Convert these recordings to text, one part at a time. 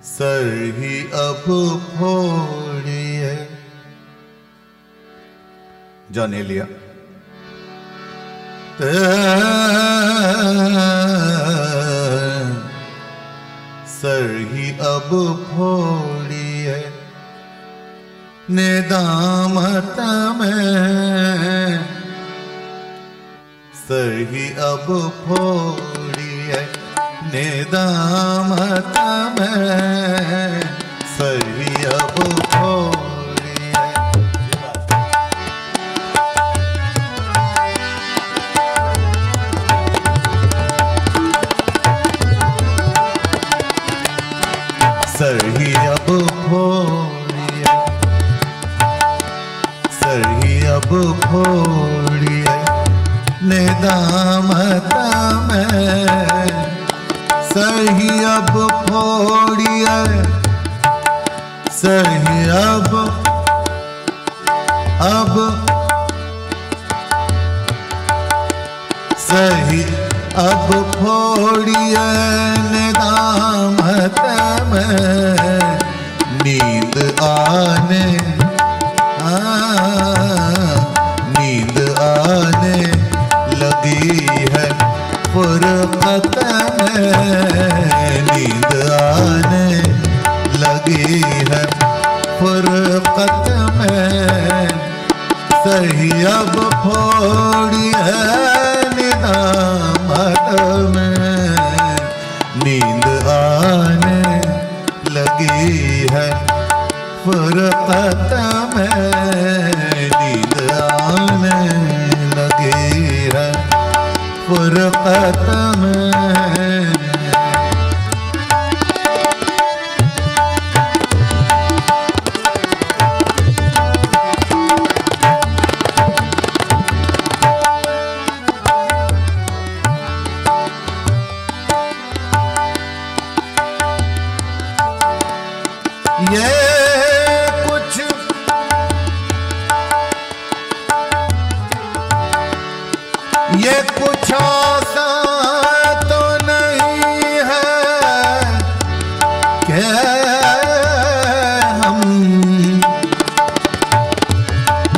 Sir ही अब फोड़िए। जाने लिया सर ही अब फोड़िए निदामत में, सर ही अब फोड़िए निदामत में, सर ही अब फोड़िए। सर ही अब फोड़िए, सर ही अब फोड़िए निदामत में, सर ही अब फोड़िए, सर ही अब सर ही अब फोड़िए निदामत में, नींद आने नींद आने लगी है फुरकत में, नींद आने लगी है फुरकत में, सही अब फोड़िए निदामत में, नींद आने लगी है फुरकत में, नींद आने लगी है फुरकत में। ये कुछ आसा तो नहीं है कि हम,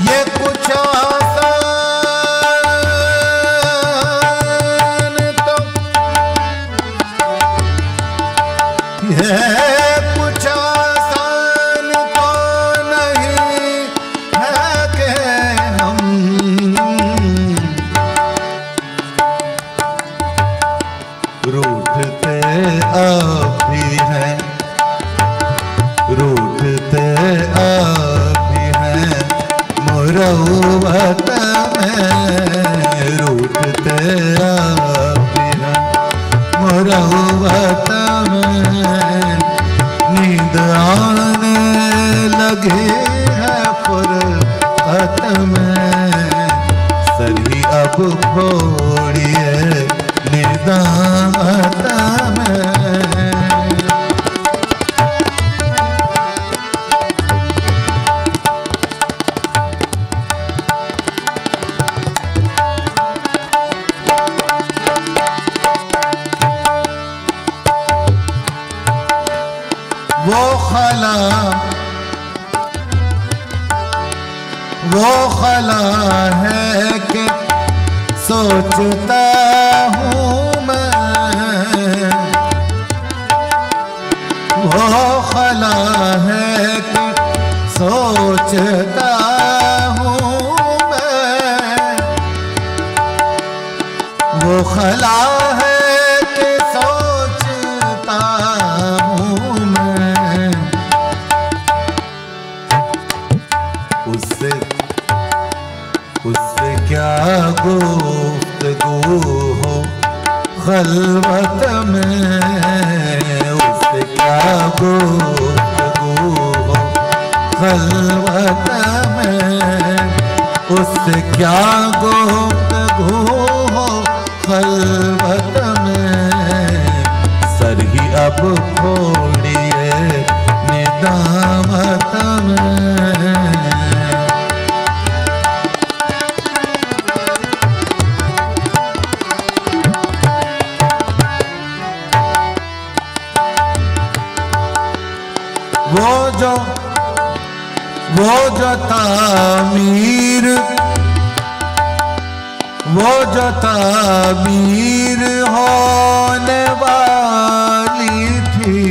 ये कुछ आसान तो, ये कुछ आसान तो नहीं है कि हम रूठते आप ही हैं, रूठते आप ही हैं मुरव्वत में, रूठते आप ही हैं मुरव्वत में, नींद आने लगी है फुरकत में, सर ही अब फोड़िए निदामत में। वो खला है कि सोचता हूँ मैं, वो खला है कि सोचता हूँ मैं, वो खला है कि सोचता हूँ मैं, उससे क्या गुफ्तगू हो खलवत में, उससे क्या गुफ्तगू हो खलवत में, उससे क्या गुफ्तगू हो खलवत में, सर ही अब फोड़िए निदामत में। वो जो तामीर, वो जो तामीर होने वाली थी,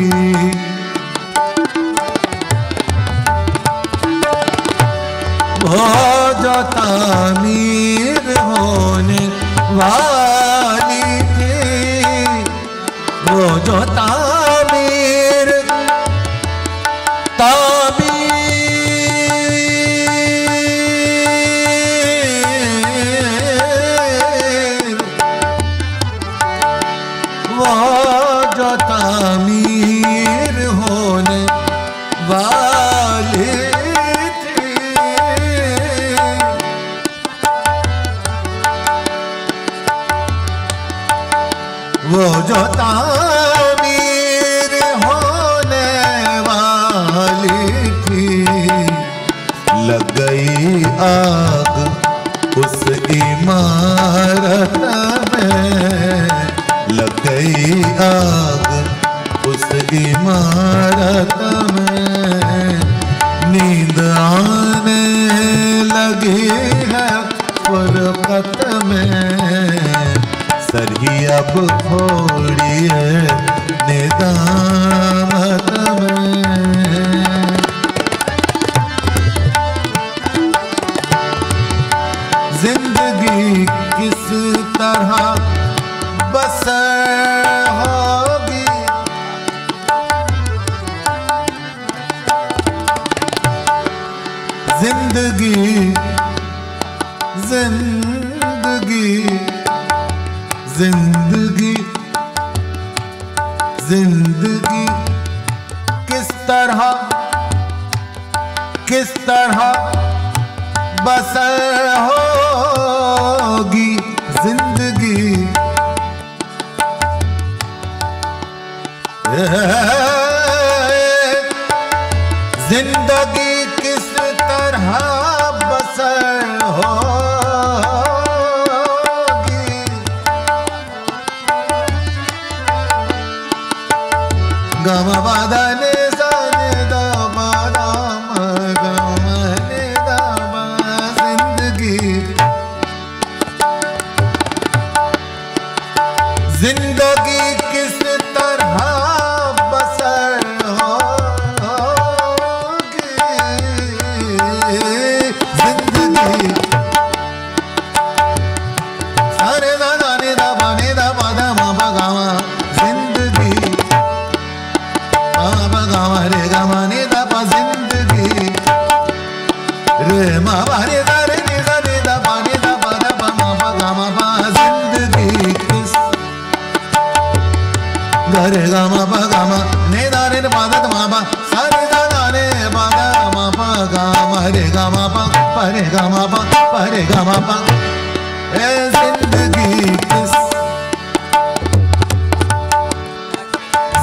वो जो तामीर होने वाली थी, वो जो तामीर वो जो तामीर होने वाली थी, वो जो तामीर होने वाली थी, लग गई आग उस इमारत में, लग गई आग उस इमारत में, नींद आने लगी है फुरकत में, सर ही अब फोड़ी है निदामत में। जिंदगी किस तरह बसर होगी, जिंदगी जिंदगी जिंदगी जिंदगी किस तरह बसर होगी, जिंदगी जिंदगी किस तरह बसर होगी, गम बदले जाने दा बाराम, गम ने दामा, जिंदगी जिंदगी किस तरह बसर होगी, जिंदगी सारे दा दाने दा बाने दा बादा मा बगावा, जिंदगी मा बगावा रे गामा ने दा पा, जिंदगी रे मा बारे दा रे ने दा बाने दा बादा मा बगामा पा, जिंदगी किस गरे गामा पा गामा ने दा रे बादा मा पा, सारे दा दाने बादा मा पा गामा रे गामा पा परे गामा पा परे गामा पा, ए जिंदगी किस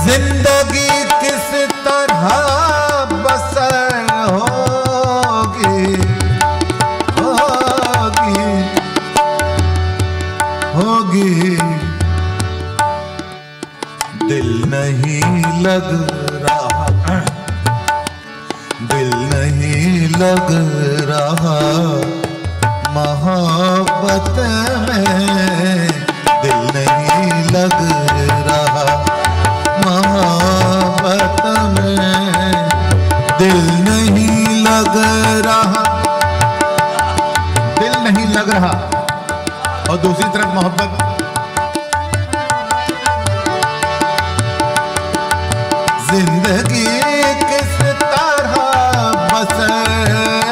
जिंदगी किस तरह बसर होगी, होगी होगी, दिल नहीं लग रहा, दिल नहीं लग रहा मोहब्बत में, दिल नहीं लग रहा मोहब्बत में, दिल नहीं लग रहा, दिल नहीं लग रहा, और दूसरी तरफ मोहब्बत जिंदगी किस तरह बसर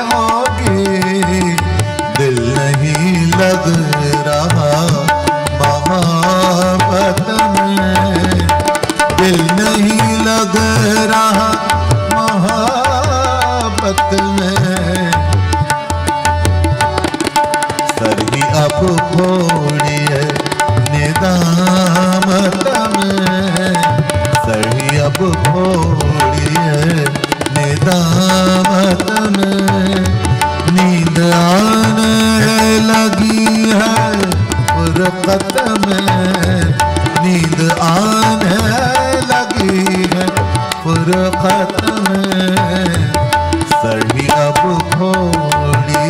होगी, दिल नहीं लग रहा मोहब्बत में, दिल नहीं लग रहा मोहब्बत में, सर ही अब फोड़ी है निदामत में, सर ही अब फोड़ी है निदामत में, नींद आने लगी है फुरकत में, नींद आने लगी है फुरकत हाथ में सड़ी अब थोड़ी